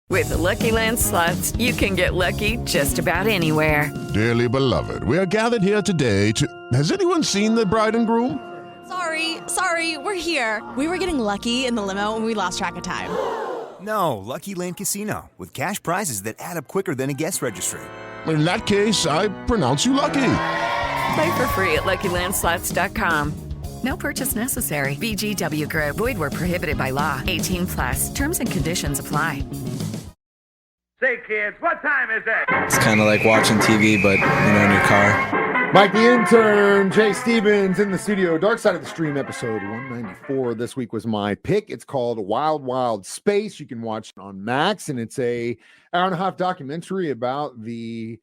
With the Lucky Land Slots, you can get lucky just about anywhere. Dearly beloved, we are gathered here today to... Has anyone seen the bride and groom? Sorry, we're here. We were getting lucky in the limo and we lost track of time. No, Lucky Land Casino, with cash prizes that add up quicker than a guest registry. In that case, I pronounce you lucky. Play for free at LuckyLandSlots.com. No purchase necessary. VGW Group. Void where prohibited by law. 18+. Terms and conditions apply. Say, kids, what time is it? It's kind of like watching TV, but, in your car. Mike the Intern, Jay Stevens in the studio. Dark Side of the Stream, episode 194. This week was my pick. It's called Wild Wild Space. You can watch it on Max, and it's a hour-and-a-half documentary about the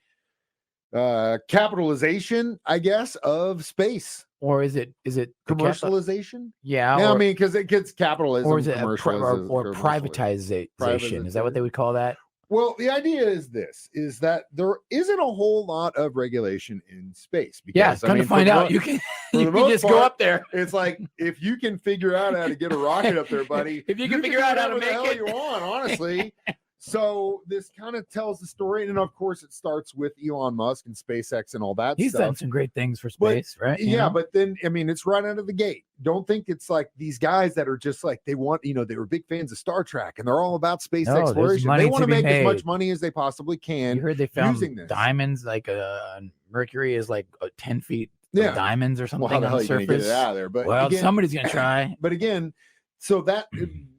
capitalization, I guess, of space. Or is it commercialization? Yeah. I mean, because it gets capitalism. Or is it privatization? Is that what they would call that? Well, the idea is that there isn't a whole lot of regulation in space. Because, come to find out, you can just go up there. It's like, if you can figure out how to get a rocket up there, buddy. If you can figure out how to make it. You want, honestly. So this kind of tells the story, and of course it starts with Elon Musk and SpaceX and all that He's stuff. done some great things for space, right? Yeah, but then, I mean, it's right out of the gate. Don't think it's like these guys that are just like, they want, they were big fans of Star Trek, and they're all about space exploration. They want to make as much money as they possibly can. You heard they found this. diamonds, like Mercury is like 10 feet of diamonds or something on the surface. Get it out of there? But again, somebody's going to try. But again, so that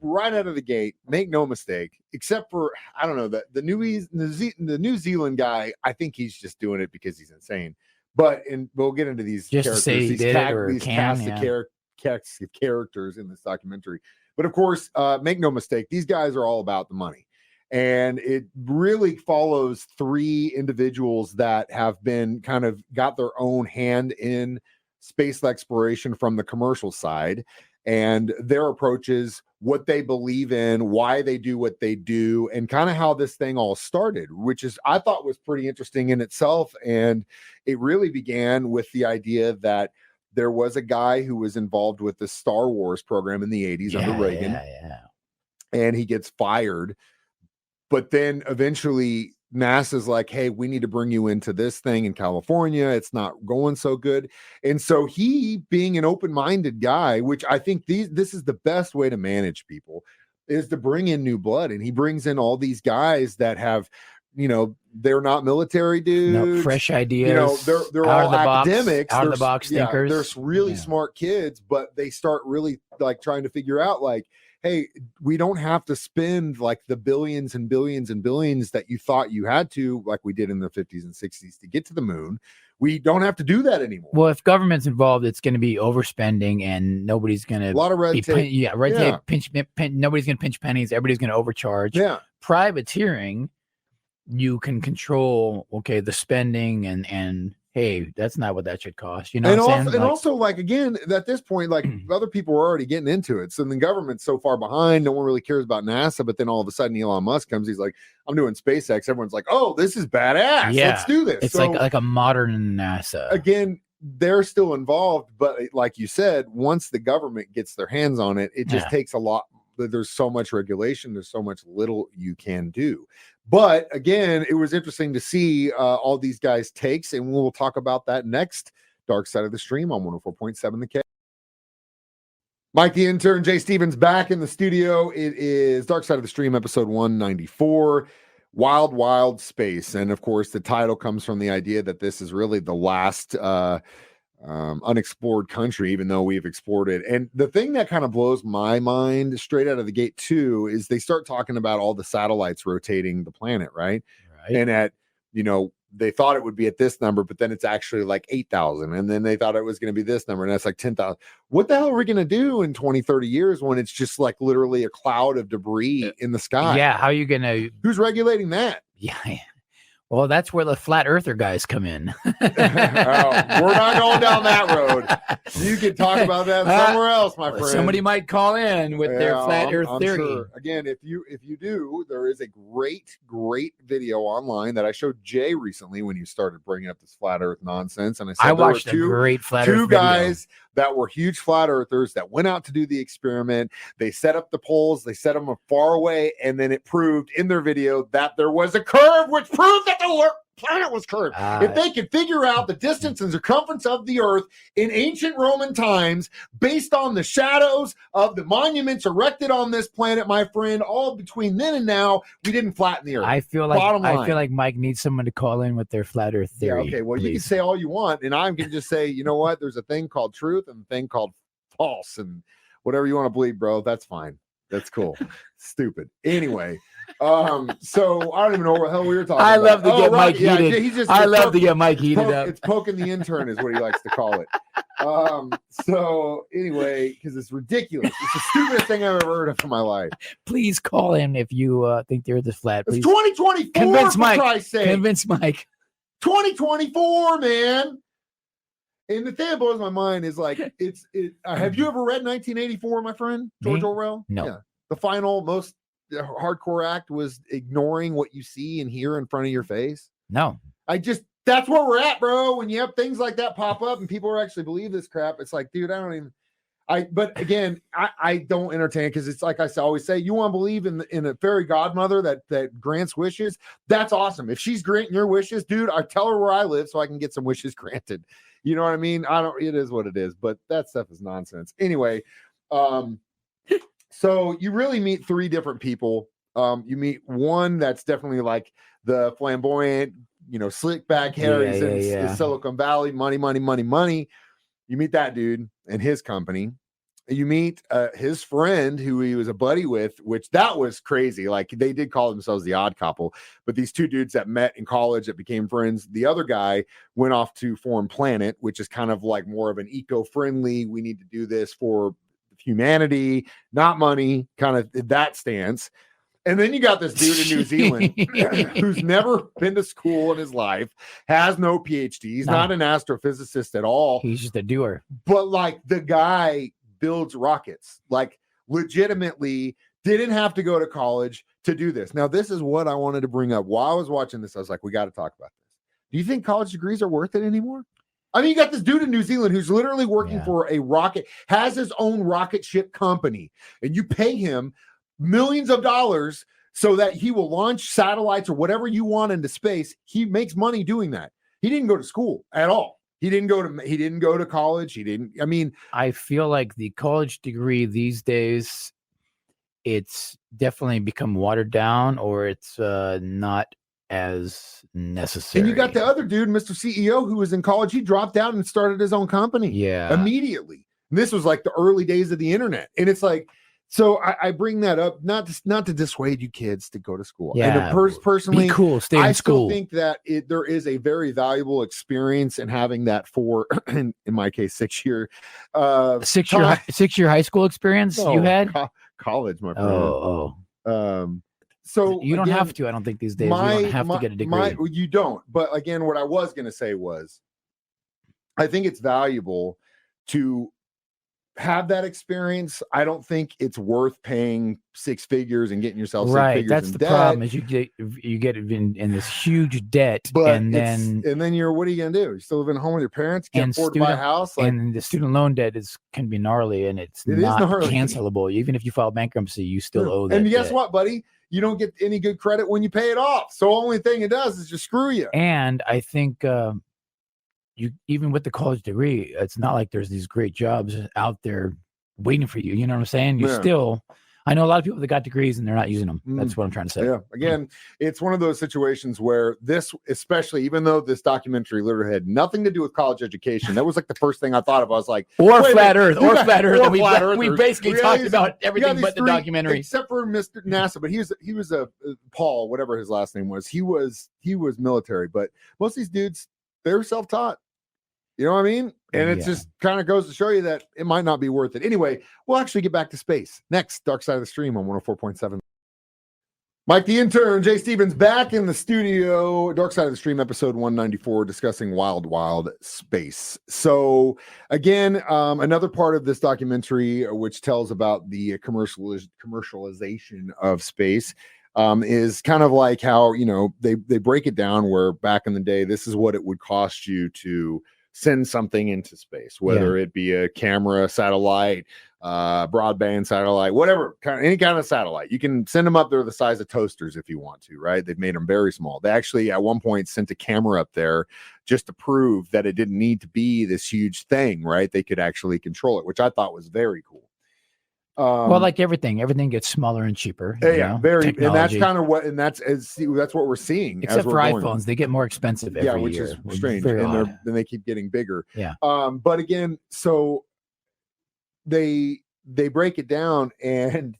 right out of the gate, make no mistake, except for, I don't know, the New Zealand guy, I think he's just doing it because he's insane. But we'll get into these just characters, to say these cast of characters in this documentary. But of course, make no mistake, these guys are all about the money. And it really follows three individuals that have been kind of got their own hand in space exploration from the commercial side. And their approaches, what they believe in, why they do what they do, and kind of how this thing all started, which is, I thought, was pretty interesting in itself. And it really began with the idea that there was a guy who was involved with the Star Wars program in the 80s under Reagan. And he gets fired. But then eventually NASA's like, hey, we need to bring you into this thing in California. It's not going so good. And so he, being an open-minded guy, which I think this is the best way to manage people, is to bring in new blood. And he brings in all these guys that have, they're not military dudes. Fresh ideas. They're all academics. Out of the box thinkers. They're really smart kids, but they start really like trying to figure out like, hey, we don't have to spend like the billions and billions and billions that you thought you had to, like we did in the 50s and 60s to get to the moon. We don't have to do that anymore. Well, if government's involved, it's going to be overspending, and nobody's going to a lot of red tape. Red tape. Nobody's going to pinch pennies. Everybody's going to overcharge. Yeah. Privateering, you can control the spending and hey, that's not what that should cost. Also, like, again, at this point, like other people were already getting into it. So the government's so far behind, no one really cares about NASA. But then all of a sudden, Elon Musk comes. He's like, I'm doing SpaceX. Everyone's like, oh, this is badass. Yeah. Let's do this. It's like a modern NASA. Again, they're still involved. But like you said, once the government gets their hands on it, it just takes a lot. There's so much regulation. There's so much little you can do. But again, it was interesting to see all these guys' takes, and we'll talk about that next. Dark Side of the Stream on 104.7 The K. Mike the Intern, Jay Stevens back in the studio. It is Dark Side of the Stream, episode 194, Wild Wild Space. And of course, the title comes from the idea that this is really the last unexplored country, even though we've explored it. And the thing that kind of blows my mind straight out of the gate too is they start talking about all the satellites rotating the planet, right? And at, they thought it would be at this number, but then it's actually like 8,000. And then they thought it was going to be this number, and that's like 10,000. What the hell are we going to do in 20, 30 years when it's just like literally a cloud of debris in the sky? Yeah. How are you going to? Who's regulating that? Yeah. Well, that's where the flat earther guys come in. We're not going down that road. You can talk about that somewhere else, my friend. Somebody might call in with their flat earth theory. Sure. Again, if you do, there is a great video online that I showed Jay recently when you started bringing up this flat earth nonsense. And I said I watched a great flat earth two guys that were huge flat earthers that went out to do the experiment. They set up the poles, they set them far away, and then it proved in their video that there was a curve, which proved that the planet was curved. If they could figure out the distance and circumference of the earth in ancient Roman times based on the shadows of the monuments erected on this planet, my friend, all between then and now, we didn't flatten the earth. I feel like Mike needs someone to call in with their flat earth theory. Yeah, okay, well, please. You can say all you want, and I can just say, you know what? There's a thing called truth and a thing called false, and whatever you want to believe, bro, that's fine. That's cool. Stupid. Anyway, so I don't even know what the hell we were talking about. I love to get Mike heated. It's poking the intern is what he likes to call it. So anyway, because it's ridiculous. It's the stupidest thing I've ever heard of in my life. Please call in if you think the earth is flat. Please. It's 2024. Convince Mike. Christ's sake. Convince Mike. 2024, man. And the thing that blows my mind is like, have you ever read 1984, my friend? George Orwell? No. Yeah. The final, most hardcore act was ignoring what you see and hear in front of your face. No. That's where we're at, bro. When you have things like that pop up and people actually believe this crap, it's like, dude, but again, I don't entertain, because it's like I always say, you want to believe in a fairy godmother that grants wishes. That's awesome. If she's granting your wishes, dude, I tell her where I live so I can get some wishes granted. You know what I mean? It is what it is, but that stuff is nonsense. Anyway, so you really meet three different people. You meet one that's definitely like the flamboyant, slick back hair. He's in Silicon Valley, money. You meet that dude and his company. You meet his friend who he was a buddy with, which that was crazy. Like, they did call themselves the odd couple, but these two dudes that met in college that became friends. The other guy went off to form Planet, which is kind of like more of an eco-friendly, we need to do this for humanity, not money, kind of that stance. And then you got this dude in New Zealand who's never been to school in his life, has no PhD. He's not an astrophysicist at all. He's just a doer. But like, the guy builds rockets, like legitimately didn't have to go to college to do this. Now, this is what I wanted to bring up while I was watching this. I was like, we got to talk about this. Do you think college degrees are worth it anymore? I mean, you got this dude in New Zealand who's literally working for a rocket, has his own rocket ship company, and you pay him millions of dollars so that he will launch satellites or whatever you want into space. He makes money doing that. He didn't go to school at all. He didn't go to college. I feel like the college degree these days, it's definitely become watered down, or it's not as necessary. And you got the other dude, Mr. CEO, who was in college. He dropped out and started his own company. Yeah. Immediately. And this was like the early days of the internet. And it's like, so I bring that up not to dissuade you kids to go to school. Yeah, and personally, be cool, stay in school. I still think that there is a very valuable experience in having that for, in my case, 6 year, 6 year high school experience. You had college, my friend. So you don't have to. I don't think these days you don't have to get a degree. You don't. But again, what I was going to say was, I think it's valuable to have that experience. I don't think it's worth paying six figures and getting yourself right. 6 figures That's in the debt. problem is you get in this huge debt, and then you're what are you gonna do? You still live in home with your parents, can't afford to buy a house, and the student loan debt can be gnarly, and it's not cancelable. Even if you file bankruptcy, you still owe that. And guess debt. what, buddy? You don't get any good credit when you pay it off. So only thing it does is just screw you. And I think you even with the college degree, it's not like there's these great jobs out there waiting for you. You know what I'm saying? I know a lot of people that got degrees and they're not using them. That's what I'm trying to say. Yeah. Again, it's one of those situations where this, especially, even though this documentary literally had nothing to do with college education, that was like the first thing I thought of. I was like, or flat earth. We basically talked about everything but the documentary, except for Mr. NASA. But he was a Paul, whatever his last name was. He was military, but most of these dudes, they were self-taught. You know what I mean? And it just kind of goes to show you that it might not be worth it. Anyway, we'll actually get back to space next. Dark Side of the Stream on 104.7. Mike the Intern, Jay Stevens back in the studio. Dark Side of the Stream, episode 194, discussing Wild Wild Space. So again, another part of this documentary, which tells about the commercialization of space, is kind of like how, they break it down where back in the day, this is what it would cost you to send something into space, whether it be a camera, satellite, broadband satellite, whatever, any kind of satellite. You can send them up. They're the size of toasters if you want to, right? They've made them very small. They actually at one point sent a camera up there just to prove that it didn't need to be this huge thing, right? They could actually control it, which I thought was very cool. Well, like everything gets smaller and cheaper. Yeah, very, and that's kind of what, and that's what we're seeing. Except for iPhones, they get more expensive every year. Which is strange, and then they keep getting bigger. Yeah. But again, so they break it down, and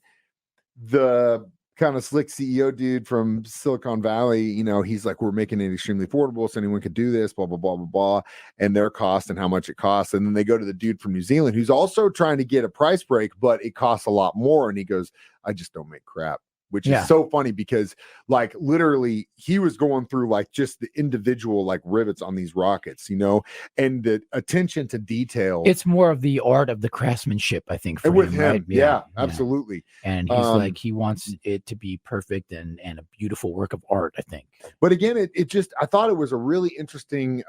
the kind of slick CEO dude from Silicon Valley, you know, he's like, we're making it extremely affordable so anyone could do this, blah, blah, blah, blah, blah, and their cost and how much it costs. And then they go to the dude from New Zealand who's also trying to get a price break, but it costs a lot more. And he goes, I just don't make crap, which is so funny because like literally he was going through like just the individual like rivets on these rockets, you know, and the attention to detail. It's more of the art of the craftsmanship, I think, for with him, him. right? Yeah, absolutely. And he's like, he wants it to be perfect and a beautiful work of art, I think. But again, it just, I thought it was a really interesting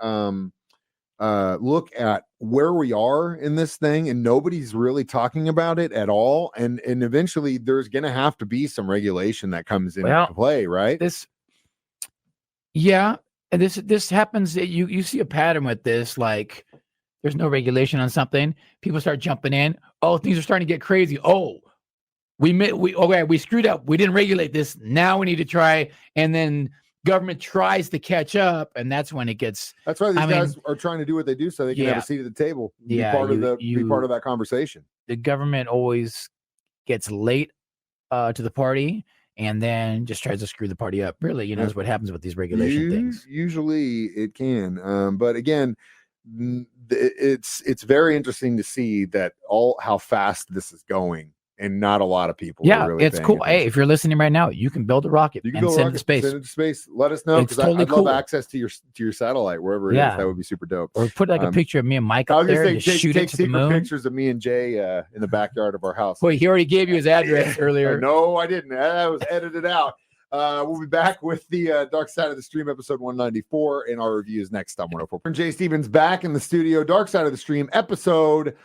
look at where we are in this thing, and nobody's really talking about it at all. And eventually there's going to have to be some regulation that comes into play, right? And this happens. You see a pattern with this, like there's no regulation on something. People start jumping in. Oh, things are starting to get crazy. Oh, we screwed up. We didn't regulate this. Now we need to try. And then government tries to catch up, and that's when it gets. That's why these guys are trying to do what they do so they can have a seat at the table. Be part of that conversation. The government always gets late to the party, and then just tries to screw the party up. Really, that's what happens with these regulation things. Usually, it can, but again, it's very interesting to see that how fast this is going. And not a lot are really it's cool. Hey, if you're listening right now, you can build a rocket and send it to space. Send it to space. Let us know, because I'd love access to your satellite wherever it is. That would be super dope. Or put like a picture of me and Mike up there and shoot it to the moon. Pictures of me and Jay in the backyard of our house. Boy, he already gave you his address earlier. No, I didn't. That was edited out. We'll be back with the Dark Side of the Stream episode 194, and our reviews next on 104. Jay Stevens back in the studio. Dark Side of the Stream episode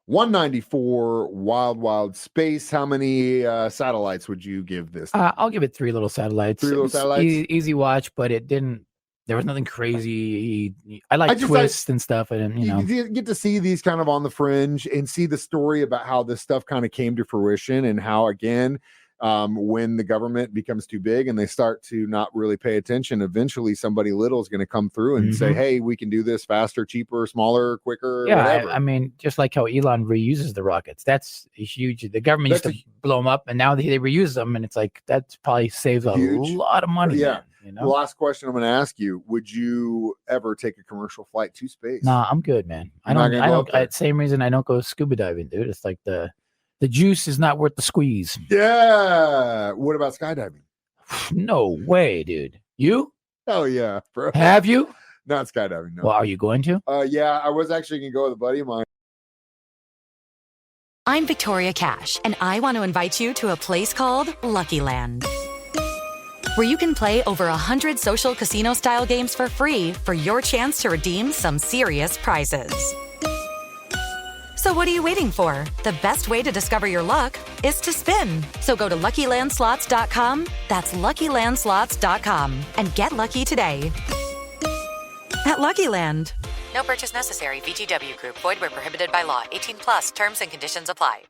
194, Wild Space. How many satellites would you give this? I'll give it 3 little satellites. 3 little satellites? Easy watch, but there was nothing crazy. I like twists and stuff. And you get to see these kind of on the fringe and see the story about how this stuff kind of came to fruition, and how, again, when the government becomes too big and they start to not really pay attention, eventually somebody little is going to come through and say, hey, we can do this faster, cheaper, smaller, quicker, whatever. I mean, just like how Elon reuses the rockets. That's huge. The government used to blow them up, and now they reuse them, and it's like that probably saves a lot of money. Yeah. The last question I'm going to ask you: would you ever take a commercial flight to space? Nah, I'm good, man. I don't. Same reason I don't go scuba diving, dude. It's like the juice is not worth the squeeze. Yeah. What about skydiving? No way, dude. You? Oh yeah, bro. Have you? Not skydiving. No. Well, are you going to? Yeah, I was actually going to go with a buddy of mine. I'm Victoria Cash, and I want to invite you to a place called Lucky Land, where you can play over 100 social casino-style games for free for your chance to redeem some serious prizes. So what are you waiting for? The best way to discover your luck is to spin. So go to LuckyLandSlots.com. That's LuckyLandSlots.com. And get lucky today. At Lucky Land. No purchase necessary. VGW Group. Void where prohibited by law. 18+. Terms and conditions apply.